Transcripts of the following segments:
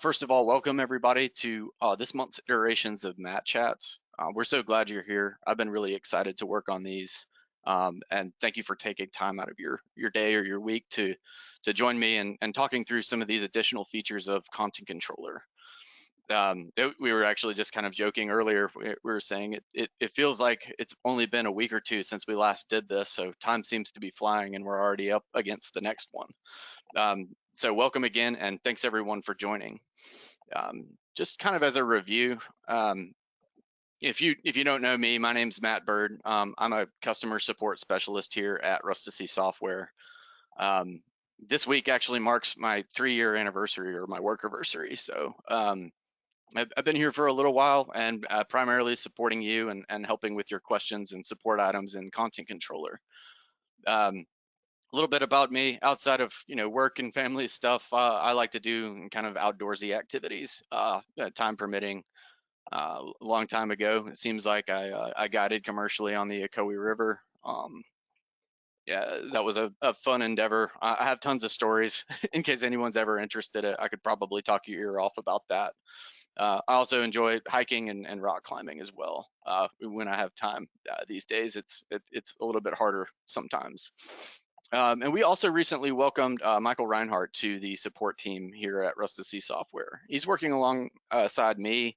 First of all, welcome everybody to this month's iterations of Matt Chats. We're so glad you're here. I've been really excited to work on these, and thank you for taking time out of your day or your week to join me and talking through some of these additional features of Content Controller. We were actually just kind of joking earlier. We were saying it feels like it's only been a week or two since we last did this, so time seems to be flying, and we're already up against the next one. So welcome again, and thanks everyone for joining. Just kind of as a review, if you don't know me, my name's Matt Byrd. I'm a customer support specialist here at Rustici Software. This week actually marks my 3-year anniversary, or my work anniversary. So I've been here for a little while, and primarily supporting you and helping with your questions and support items in Content Controller. A little bit about me outside of work and family stuff. I like to do kind of outdoorsy activities, time permitting. A long time ago, it seems like I guided commercially on the Ocoee River. Yeah, that was a fun endeavor. I have tons of stories in case anyone's ever interested. I could probably talk your ear off about that. I also enjoy hiking and rock climbing as well when I have time. These days, it's a little bit harder sometimes. And we also recently welcomed Michael Reinhardt to the support team here at Rustici Software. He's working alongside me,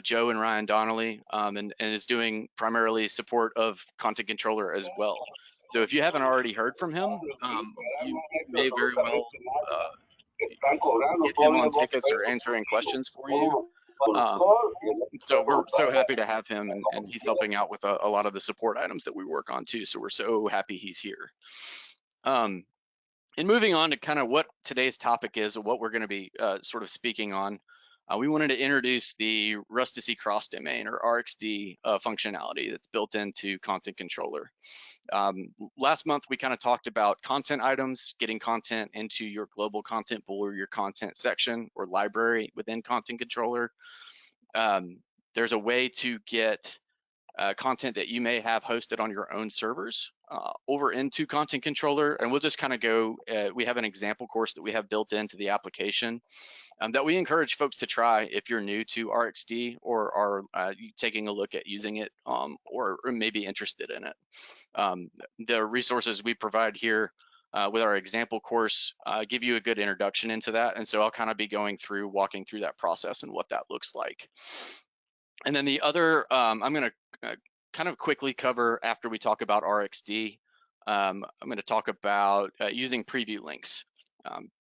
Joe and Ryan Donnelly, and is doing primarily support of Content Controller as well. So if you haven't already heard from him, you may very well get him on tickets or answering questions for you. So we're so happy to have him, and he's helping out with a lot of the support items that we work on too. So we're so happy he's here. And moving on to kind of what today's topic is, or what we're going to be sort of speaking on, we wanted to introduce the Rustici Cross Domain, or RxD functionality that's built into Content Controller. Last month, we kind of talked about content items, getting content into your global content pool or your content section or library within Content Controller. There's a way to get content that you may have hosted on your own servers over into Content Controller, and we'll just kind of go, we have an example course that we have built into the application that we encourage folks to try if you're new to RxD or are taking a look at using it or maybe interested in it. The resources we provide here with our example course give you a good introduction into that, and so I'll kind of be walking through that process and what that looks like. And then the other, I'm going to kind of quickly cover after we talk about RxD. I'm going to talk about using preview links.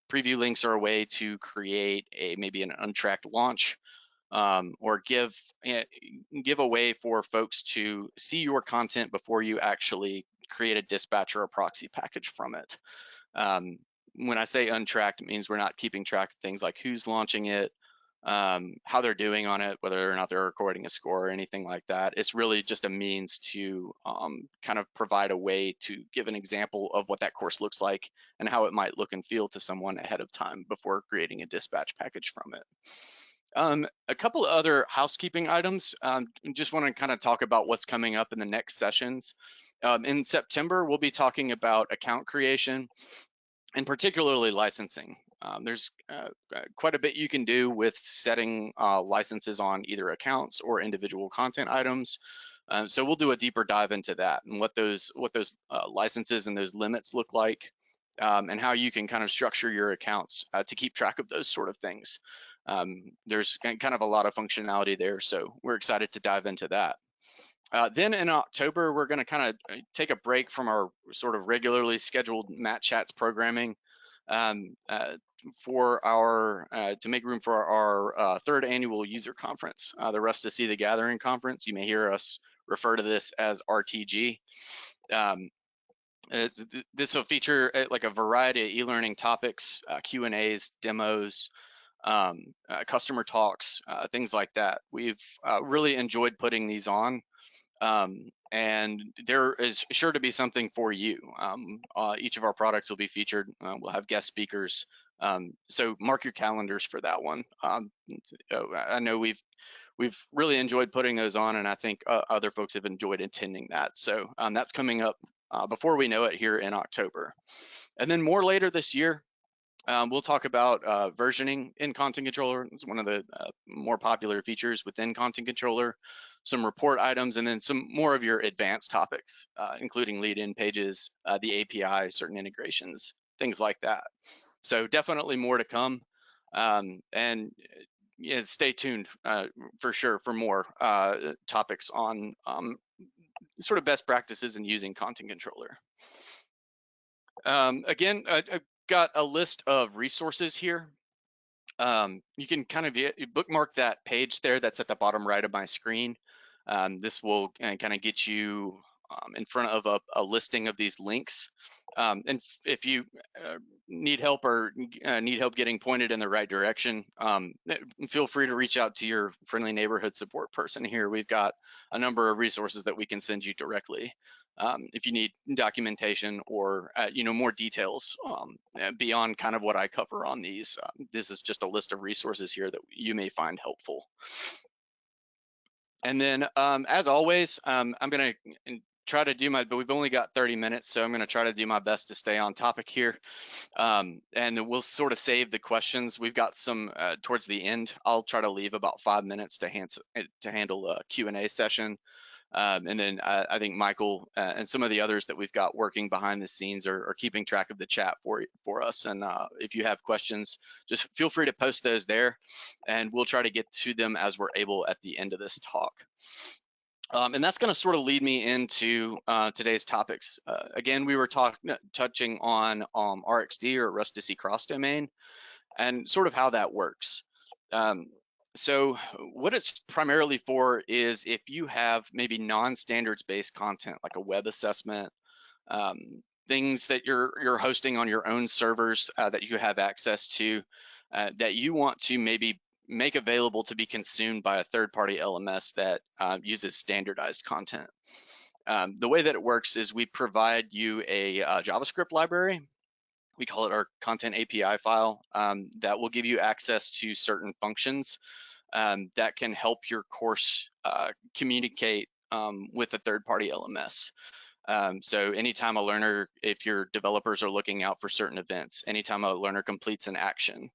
Preview links are a way to create maybe an untracked launch or give a way for folks to see your content before you actually create a dispatch or a proxy package from it. When I say untracked, it means we're not keeping track of things like who's launching it, how they're doing on it, whether or not they're recording a score or anything like that. It's really just a means to kind of provide a way to give an example of what that course looks like and how it might look and feel to someone ahead of time before creating a dispatch package from it. A couple of other housekeeping items. Just want to kind of talk about what's coming up in the next sessions. In September, we'll be talking about account creation and particularly licensing. There's quite a bit you can do with setting licenses on either accounts or individual content items. So we'll do a deeper dive into that and what those licenses and those limits look like, and how you can kind of structure your accounts to keep track of those sort of things. There's kind of a lot of functionality there, so we're excited to dive into that. Then in October, we're going to kind of take a break from our sort of regularly scheduled Matt Chats programming for our to make room for our third annual user conference, the Rustici the Gathering conference. You may hear us refer to this as RTG. This will feature like a variety of e-learning topics, Q&As, demos, customer talks, things like that. We've really enjoyed putting these on. And there is sure to be something for you. Each of our products will be featured. We'll have guest speakers. So mark your calendars for that one. I know we've really enjoyed putting those on, and I think other folks have enjoyed attending that. So that's coming up before we know it here in October. And then more later this year, We'll talk about versioning in Content Controller. It's one of the more popular features within Content Controller. Some report items, and then some more of your advanced topics, including lead-in pages, the API, certain integrations, things like that. So definitely more to come. And yeah, stay tuned for sure for more topics on sort of best practices in using Content Controller. Again, I've got a list of resources here. You can kind of bookmark that page there that's at the bottom right of my screen. This will kind of get you in front of a listing of these links. And if you need help or need help getting pointed in the right direction, feel free to reach out to your friendly neighborhood support person here. We've got a number of resources that we can send you directly. If you need documentation or more details beyond kind of what I cover on these, this is just a list of resources here that you may find helpful. And then, as always, I'm going to try to do but we've only got 30 minutes, so I'm going to try to do my best to stay on topic here. And then we'll sort of save the questions. We've got some towards the end. I'll try to leave about 5 minutes to handle a Q&A session. And then I think Michael and some of the others that we've got working behind the scenes are keeping track of the chat for us. And if you have questions, just feel free to post those there, and we'll try to get to them as we're able at the end of this talk. And that's going to sort of lead me into today's topics. Again, we were touching on RxD, or Rustici Cross Domain, and sort of how that works. So what it's primarily for is if you have maybe non-standards based content, like a web assessment, things that you're hosting on your own servers that you have access to, that you want to maybe make available to be consumed by a third-party LMS that uses standardized content. The way that it works is we provide you a JavaScript library. We call it our content API file that will give you access to certain functions that can help your course communicate with a third-party LMS. So anytime a learner, if your developers are looking out for certain events, anytime a learner completes an action,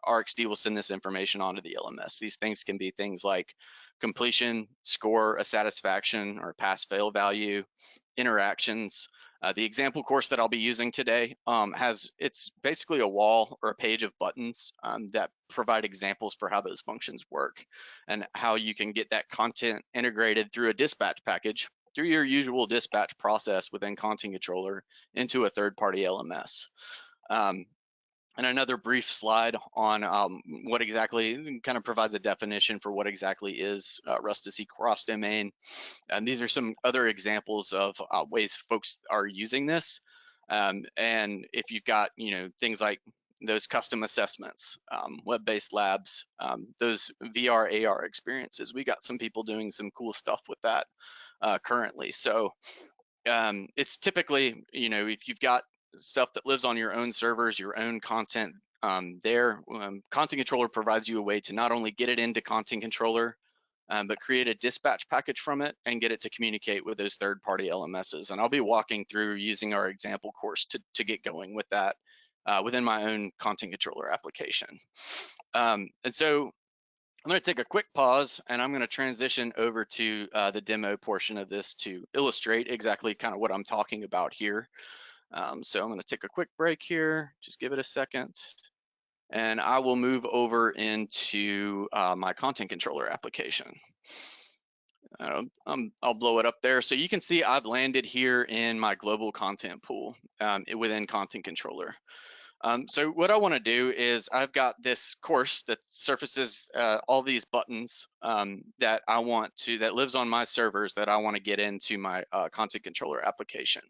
RxD will send this information onto the LMS. These things can be things like completion, score, a satisfaction, or pass-fail value, interactions. The example course that I'll be using today it's basically a wall or a page of buttons that provide examples for how those functions work and how you can get that content integrated through a dispatch package through your usual dispatch process within Content Controller into a third-party LMS. And another brief slide on what exactly kind of provides a definition for what exactly is Rustici Cross Domain. And these are some other examples of ways folks are using this. And if you've got, things like those custom assessments, web-based labs, those VR, AR experiences, we got some people doing some cool stuff with that currently. So it's typically, if you've got stuff that lives on your own servers, your own content there, Content Controller provides you a way to not only get it into Content Controller, but create a dispatch package from it and get it to communicate with those third-party LMSs. And I'll be walking through using our example course to get going with that within my own Content Controller application. And so I'm going to take a quick pause, and I'm going to transition over to the demo portion of this to illustrate exactly kind of what I'm talking about here. So I'm going to take a quick break here, just give it a second, and I will move over into my Content Controller application. I'll blow it up there. So you can see I've landed here in my global content pool within Content Controller. So what I want to do is I've got this course that surfaces all these buttons that lives on my servers that I want to get into my Content Controller application.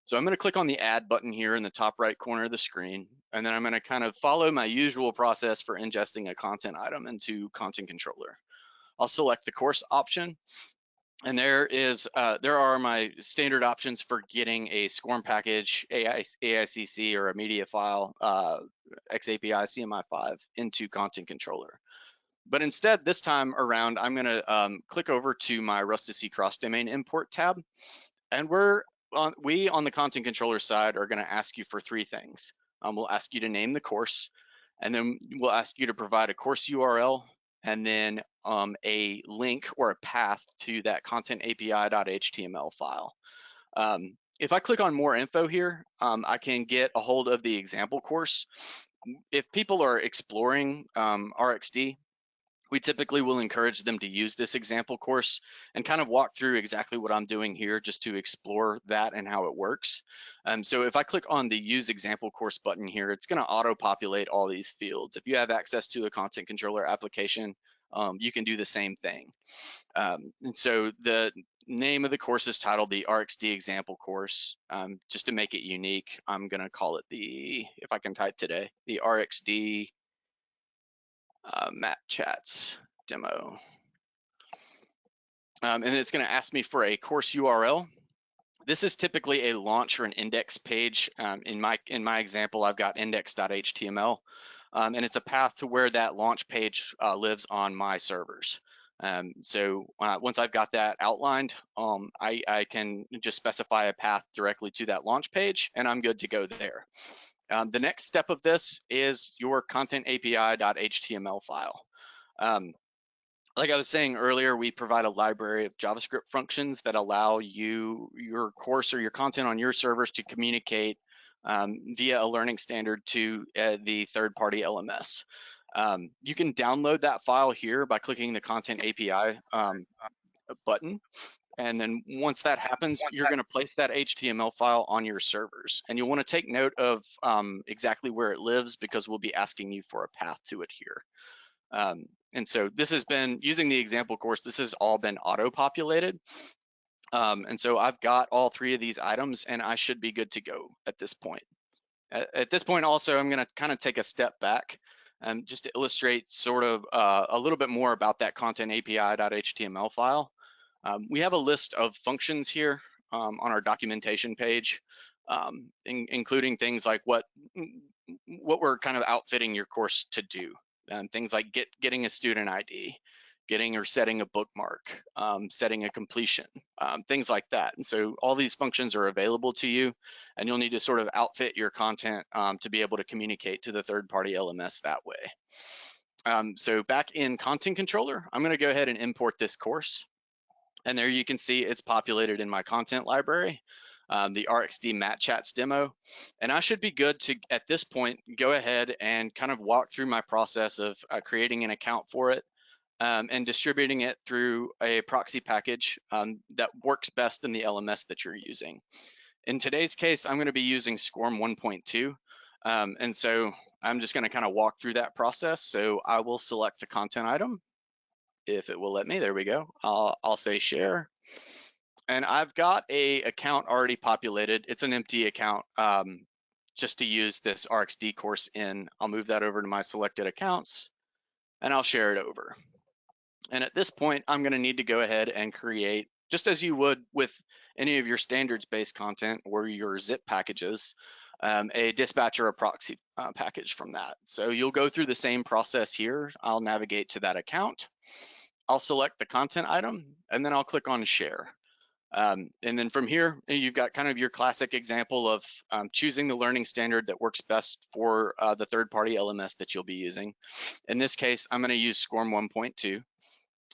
So I'm going to click on the add button here in the top right corner of the screen, and then I'm going to kind of follow my usual process for ingesting a content item into Content Controller. I'll select the course option, and there are my standard options for getting a SCORM package, AICC, or a media file, XAPI, CMI5 into Content Controller. But instead, this time around, I'm going to click over to my Rustici Cross Domain Import tab, and we on the Content Controller side are going to ask you for three things. We'll ask you to name the course, and then we'll ask you to provide a course URL and then a link or a path to that content API.html file. If I click on more info here, I can get a hold of the example course. If people are exploring RxD, we typically will encourage them to use this example course and kind of walk through exactly what I'm doing here just to explore that and how it works. So if I click on the use example course button here, it's going to auto-populate all these fields. If you have access to a content controller application, you can do the same thing. And so the name of the course is titled the RxD example course. Just to make it unique, I'm going to call it if I can type today, the RxD Matt Chats demo. And it's going to ask me for a course URL. This is typically a launch or an index page. In my example, I've got index.html, and it's a path to where that launch page lives on my servers. So once I've got that outlined, I can just specify a path directly to that launch page, and I'm good to go there. The next step of this is your content API.html file. Like I was saying earlier, we provide a library of JavaScript functions that allow your course or your content on your servers to communicate via a learning standard to the third-party LMS. You can download that file here by clicking the Content API button. And then once that happens, you're going to place that HTML file on your servers. And you'll want to take note of exactly where it lives, because we'll be asking you for a path to it here. And so this has been, using the example course, this has all been auto-populated. And so I've got all three of these items, and I should be good to go at this point. At this point also, I'm going to kind of take a step back just to illustrate sort of a little bit more about that content API.html file. We have a list of functions here on our documentation page, including things like what we're kind of outfitting your course to do. Things like getting a student ID, getting or setting a bookmark, setting a completion, things like that. And so all these functions are available to you, and you'll need to sort of outfit your content to be able to communicate to the third-party LMS that way. So back in Content Controller, I'm going to go ahead and import this course. And there you can see it's populated in my content library, the RxD Matt Chats demo. And I should be good to, at this point, go ahead and kind of walk through my process of creating an account for it and distributing it through a proxy package that works best in the LMS that you're using. In today's case, I'm going to be using SCORM 1.2. And so I'm just going to kind of walk through that process. So I will select the content item. If it will let me, there we go. I'll say share. And I've got a account already populated. It's an empty account just to use this RxD course in. I'll move that over to my selected accounts and I'll share it over. And at this point, I'm going to need to go ahead and create, just as you would with any of your standards-based content or your zip packages, a dispatch or a proxy package from that. So you'll go through the same process here. I'll navigate to that account. I'll select the content item, and then I'll click on share. And then from here, you've got kind of your classic example of choosing the learning standard that works best for the third-party LMS that you'll be using. In this case, I'm going to use SCORM 1.2.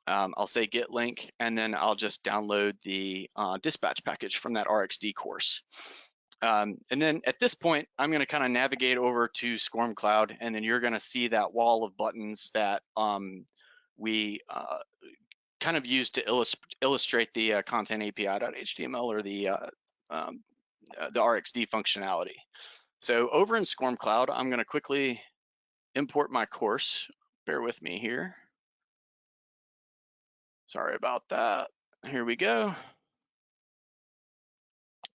I'll say get link, and then I'll just download the dispatch package from that RxD course. And then at this point, I'm going to kind of navigate over to SCORM Cloud, and then you're going to see that wall of buttons that we kind of use to illustrate the content API.html or the RxD functionality. So over in SCORM Cloud, I'm going to quickly import my course. Bear with me here. Sorry about that. Here we go.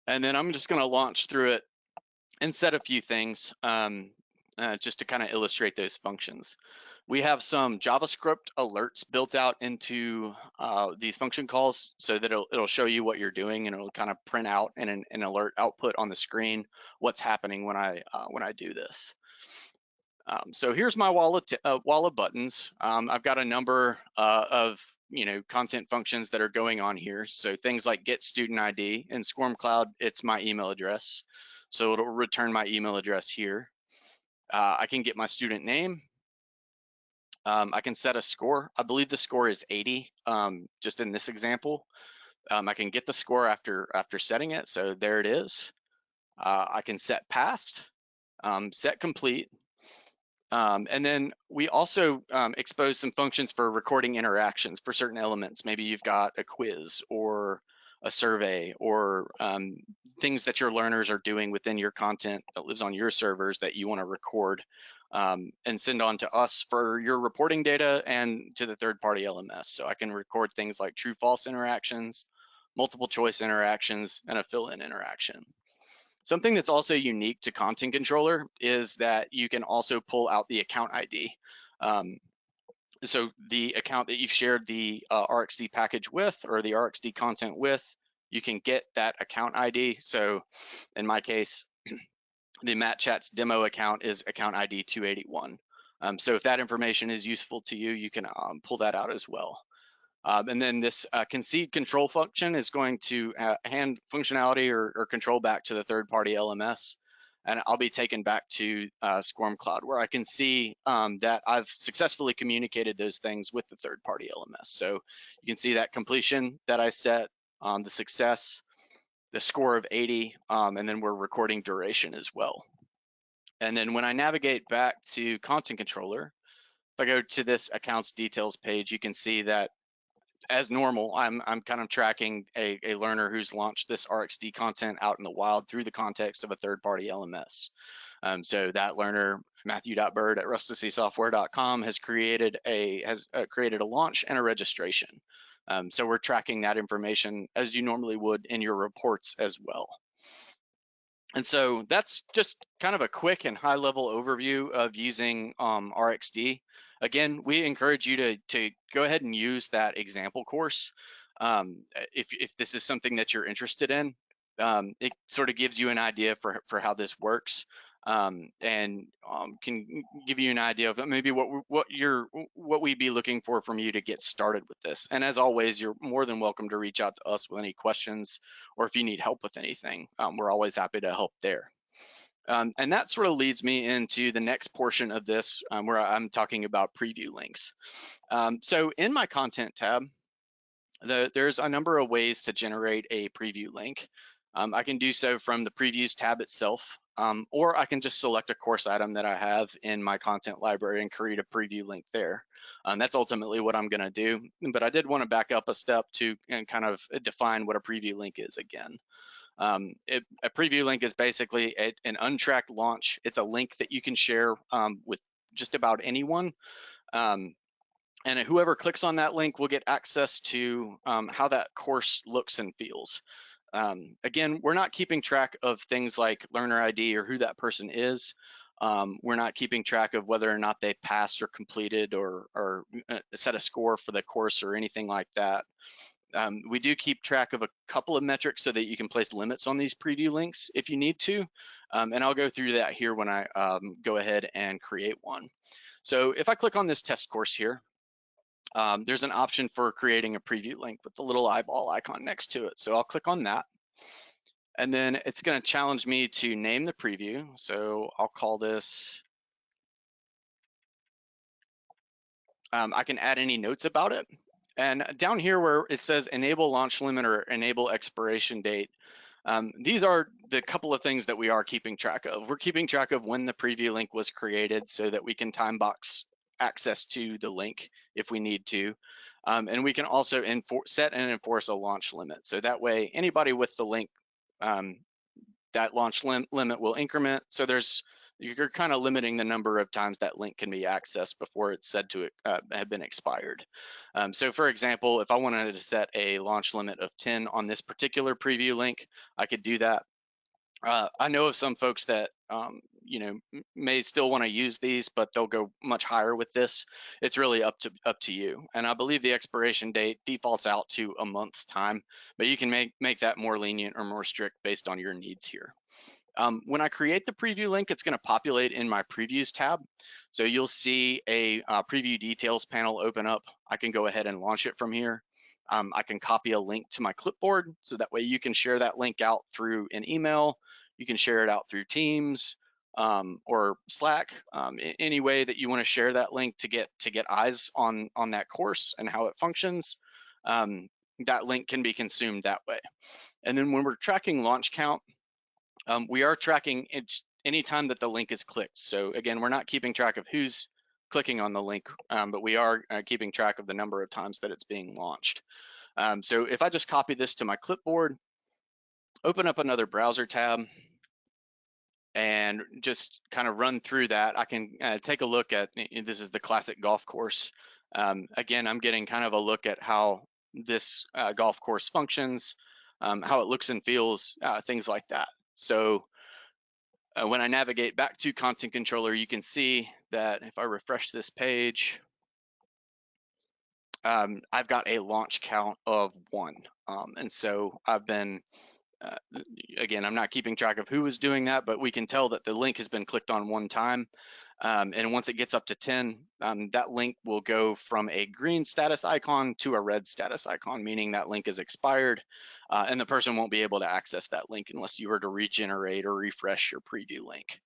And then I'm just going to launch through it and set a few things just to kind of illustrate those functions. We have some JavaScript alerts built out into these function calls so that it'll show you what you're doing, and it'll kind of print out an alert output on the screen what's happening when I do this. So here's my wall of buttons. I've got a number of content functions that are going on here. So things like get student ID. In SCORM Cloud, it's my email address. So it'll return my email address here. I can get my student name. I can set a score. I believe the score is 80, just in this example. I can get the score after setting it, so there it is. I can set passed, set complete, and then we also expose some functions for recording interactions for certain elements. Maybe you've got a quiz or a survey or things that your learners are doing within your content that lives on your servers that you want to record and send on to us for your reporting data and to the third-party LMS. So I can record things like true-false interactions, multiple choice interactions, and a fill-in interaction. Something that's also unique to Content Controller is that you can also pull out the account ID. So the account that you've shared the RxD package with or the RxD content with, you can get that account ID. So in my case, the Matt Chats demo account is account ID 281. So if that information is useful to you, you can pull that out as well. And then this concede control function is going to hand functionality or control back to the third-party LMS. And I'll be taken back to Squirm Cloud, where I can see that I've successfully communicated those things with the third-party LMS. So you can see that completion that I set, the success, the score of 80, and then we're recording duration as well. And then when I navigate back to Content Controller, if I go to this accounts details page, you can see that as normal, I'm kind of tracking a learner who's launched this RxD content out in the wild through the context of a third-party LMS. So that learner, Matthew.Byrd at rusticisoftware.com, has created a launch and a registration. So we're tracking that information as you normally would in your reports as well. And so that's just kind of a quick and high-level overview of using RxD. Again, we encourage you to go ahead and use that example course. If this is something that you're interested in, it sort of gives you an idea for how this works, and can give you an idea of maybe what we'd be looking for from you to get started with this. And as always, you're more than welcome to reach out to us with any questions or if you need help with anything. We're always happy to help there. And that sort of leads me into the next portion of this where I'm talking about preview links. So in my content tab, there's a number of ways to generate a preview link. I can do so from the previews tab itself, or I can just select a course item that I have in my content library and create a preview link there. That's ultimately what I'm gonna do, but I did wanna back up a step to kind of define what a preview link is again. A preview link is basically an untracked launch. It's a link that you can share with just about anyone. And whoever clicks on that link will get access to how that course looks and feels. Again, we're not keeping track of things like learner ID or who that person is. We're not keeping track of whether or not they passed or completed or set a score for the course or anything like that. We do keep track of a couple of metrics so that you can place limits on these preview links if you need to. And I'll go through that here when I go ahead and create one. So if I click on this test course here, there's an option for creating a preview link with the little eyeball icon next to it. So I'll click on that. And then it's going to challenge me to name the preview. So I'll call this, I can add any notes about it. And down here where it says enable launch limit or enable expiration date, these are the couple of things that we are keeping track of. We're keeping track of when the preview link was created so that we can time box access to the link if we need to. And we can also set and enforce a launch limit. So that way, anybody with the link, that launch limit will increment. So you're kind of limiting the number of times that link can be accessed before it's said to have been expired. So for example, if I wanted to set a launch limit of 10 on this particular preview link, I could do that. I know of some folks that may still want to use these, but they'll go much higher with this. It's really up to you. And I believe the expiration date defaults out to a month's time, but you can make that more lenient or more strict based on your needs here. When I create the preview link, it's going to populate in my previews tab. So you'll see a preview details panel open up. I can go ahead and launch it from here. I can copy a link to my clipboard, so that way you can share that link out through an email. You can share it out through Teams. or Slack, any way that you want to share that link to get eyes on that course and how it functions. That link can be consumed that way. And then when we're tracking launch count, we are tracking any time that the link is clicked. So again, we're not keeping track of who's clicking on the link, but we are keeping track of the number of times that it's being launched. So if I just copy this to my clipboard, open up another browser tab, and just kind of run through that, I can take a look at, this is the classic golf course. Again, I'm getting kind of a look at how this golf course functions, how it looks and feels, things like that. So when I navigate back to Content Controller, you can see that if I refresh this page, I've got a launch count of 1. And so I've been, again, I'm not keeping track of who was doing that, but we can tell that the link has been clicked on 1 time. And once it gets up to 10, that link will go from a green status icon to a red status icon, meaning that link is expired, and the person won't be able to access that link unless you were to regenerate or refresh your preview link.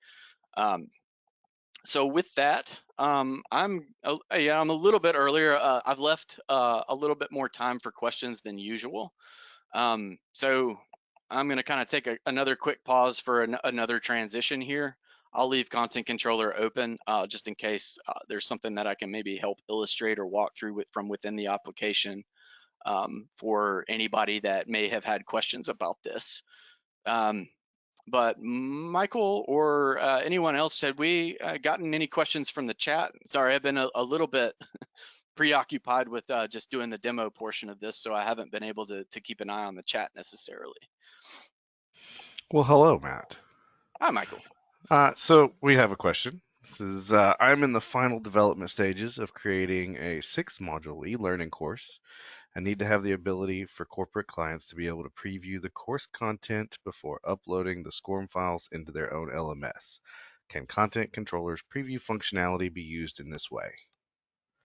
So with that, I'm a little bit earlier. I've left a little bit more time for questions than usual. So I'm going to kind of take another quick pause for another transition here. I'll leave Content Controller open just in case there's something that I can maybe help illustrate or walk through from within the application for anybody that may have had questions about this. But Michael or anyone else, had we gotten any questions from the chat? Sorry, I've been a little bit preoccupied with just doing the demo portion of this, so I haven't been able to keep an eye on the chat necessarily. Well, hello, Matt. Hi, Michael. So we have a question. This is, I'm in the final development stages of creating a 6-module e-learning course. I need to have the ability for corporate clients to be able to preview the course content before uploading the SCORM files into their own LMS. Can Content Controller's preview functionality be used in this way?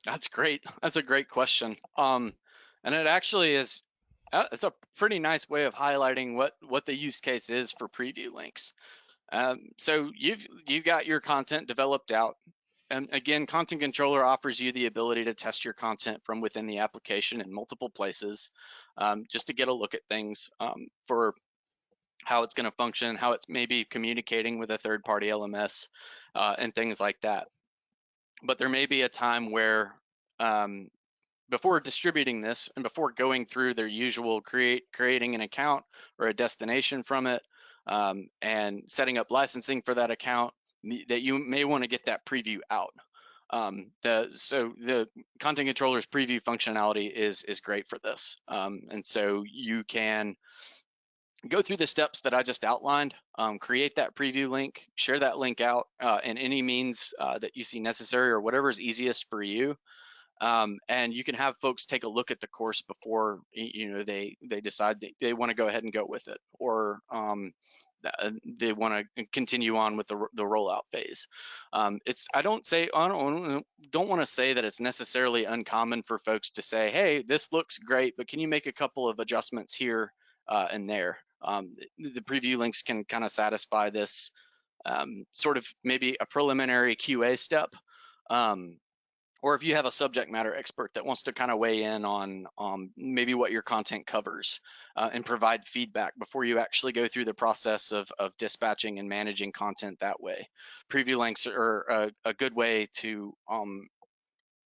That's great. That's a great question. And it actually is. It's a pretty nice way of highlighting what the use case is for preview links. So you've got your content developed out, and again, Content Controller offers you the ability to test your content from within the application in multiple places, just to get a look at things for how it's going to function, how it's maybe communicating with a third-party LMS, and things like that. But there may be a time where before distributing this and before going through their usual creating an account or a destination from it, and setting up licensing for that account, that you may want to get that preview out. So the Content Controller's preview functionality is great for this. And so you can go through the steps that I just outlined, create that preview link, share that link out in any means that you see necessary, or whatever is easiest for you. And you can have folks take a look at the course before they decide they want to go ahead and go with it, or they want to continue on with the rollout phase. I don't want to say that it's necessarily uncommon for folks to say, hey, this looks great, but can you make a couple of adjustments here and there? The preview links can kind of satisfy this sort of maybe a preliminary QA step. Or if you have a subject matter expert that wants to kind of weigh in on maybe what your content covers and provide feedback before you actually go through the process of dispatching and managing content that way. Preview links are a good way to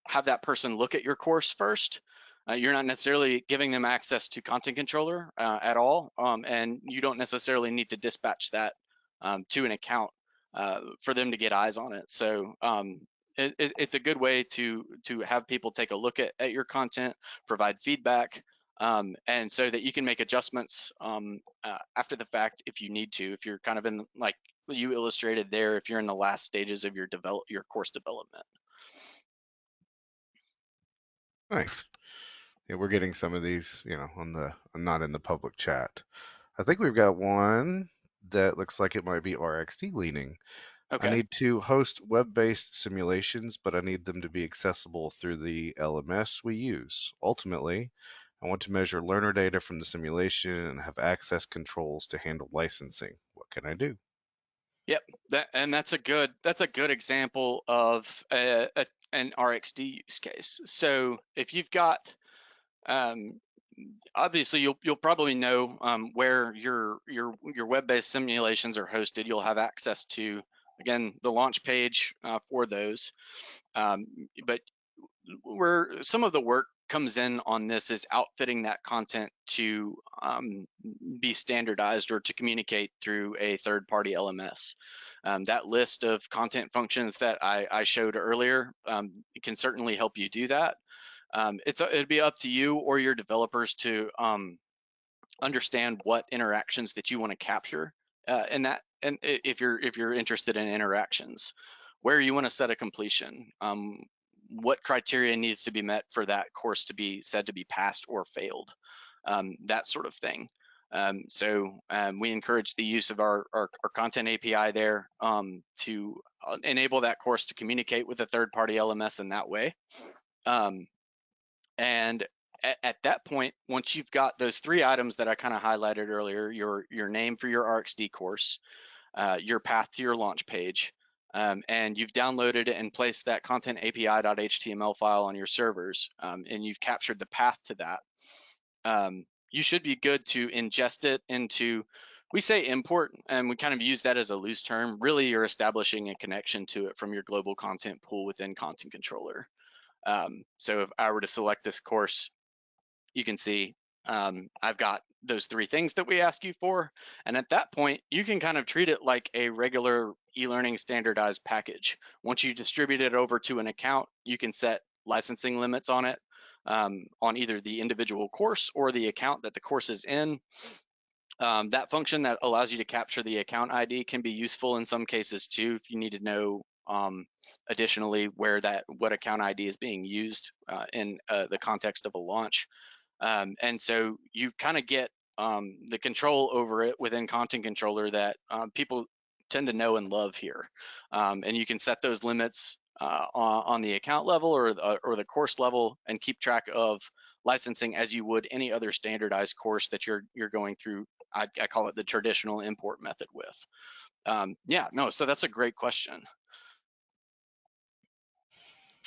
have that person look at your course first. You're not necessarily giving them access to Content Controller at all, and you don't necessarily need to dispatch that to an account for them to get eyes on it. So it's a good way to have people take a look at your content, provide feedback, and so that you can make adjustments after the fact if you need to, if you're kind of in, like you illustrated there, if you're in the last stages of your course development. Nice. Yeah, we're getting some of these, not in the public chat. I think we've got one that looks like it might be RxD leaning. Okay. I need to host web-based simulations, but I need them to be accessible through the LMS we use. Ultimately, I want to measure learner data from the simulation and have access controls to handle licensing. What can I do? Yep, that's a good example of an RxD use case. So if you've got um, obviously you'll probably know where your web-based simulations are hosted. You'll have access to, again, the launch page for those. But where some of the work comes in on this is outfitting that content to be standardized or to communicate through a third-party LMS. That list of content functions that I showed earlier can certainly help you do that. It'd be up to you or your developers to understand what interactions that you want to capture in that, and if you're interested in interactions, where you want to set a completion, what criteria needs to be met for that course to be said to be passed or failed, that sort of thing. We encourage the use of our content API there to enable that course to communicate with a third-party LMS in that way. And at that point, once you've got those three items that I kind of highlighted earlier, your name for your RxD course, your path to your launch page, and you've downloaded and placed that content API.html file on your servers, and you've captured the path to that, you should be good to ingest it into, we say import, and we kind of use that as a loose term. Really, you're establishing a connection to it from your global content pool within Content Controller. So if I were to select this course, you can see I've got those three things that we ask you for. And at that point, you can kind of treat it like a regular e-learning standardized package. Once you distribute it over to an account, you can set licensing limits on it, on either the individual course or the account that the course is in. That function that allows you to capture the account ID can be useful in some cases too, if you need to know additionally what account ID is being used in the context of a launch. And so you kind of get the control over it within Content Controller that people tend to know and love here. And you can set those limits on the account level or the course level, and keep track of licensing as you would any other standardized course that you're going through. I call it the traditional import method with. Yeah, no, so that's a great question.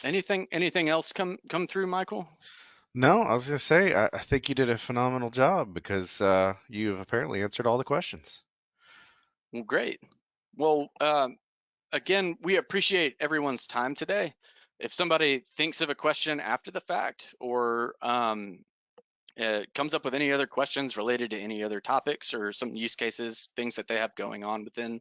Anything else come through, Michael? No, I was going to say, I think you did a phenomenal job because you've apparently answered all the questions. Well, great. Well, again, we appreciate everyone's time today. If somebody thinks of a question after the fact, or comes up with any other questions related to any other topics or some use cases, things that they have going on within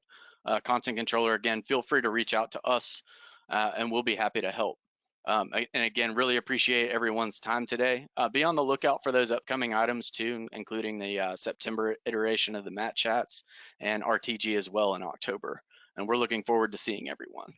Content Controller, again, feel free to reach out to us and we'll be happy to help. And again, really appreciate everyone's time today. Be on the lookout for those upcoming items too, including the September iteration of the Mat Chats and RTG as well in October. And we're looking forward to seeing everyone.